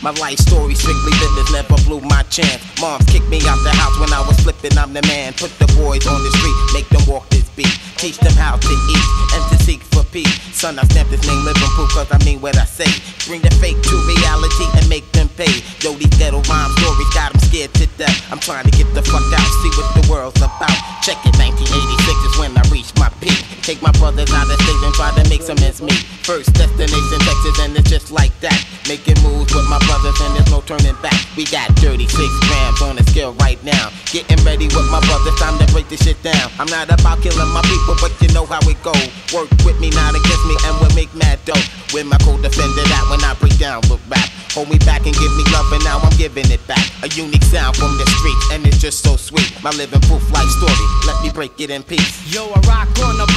My life story strictly business, never blew my chance. Moms kicked me out the house when I was flipping, I'm the man. Put the boys on the street, make them walk this beat. Teach them how to eat and to seek for peace. Son, I stamp this name living proof cause I mean what I say. Bring the fake to reality and make them pay. Yo, these ghetto rhyme stories got them scared to death. I'm trying to get the fuck out, see what the world's about. Check it, 1986 is when I reached my peak. Take my brothers out of state and try to make some ends meet. First destination Texas and it's just like that. Making moves with my brothers and there's no turning back. We got 36 grams on the scale right now. Getting ready with my brothers, time to break this shit down. I'm not about killing my people, but you know how it go. Work with me, not against me, and we'll make mad dough. With my co-defender that when I break down, look back. Hold me back and give me love, and now I'm giving it back. A unique sound from the streets, and it's just so sweet. My living proof life story, let me break it in peace. Yo, I rock on the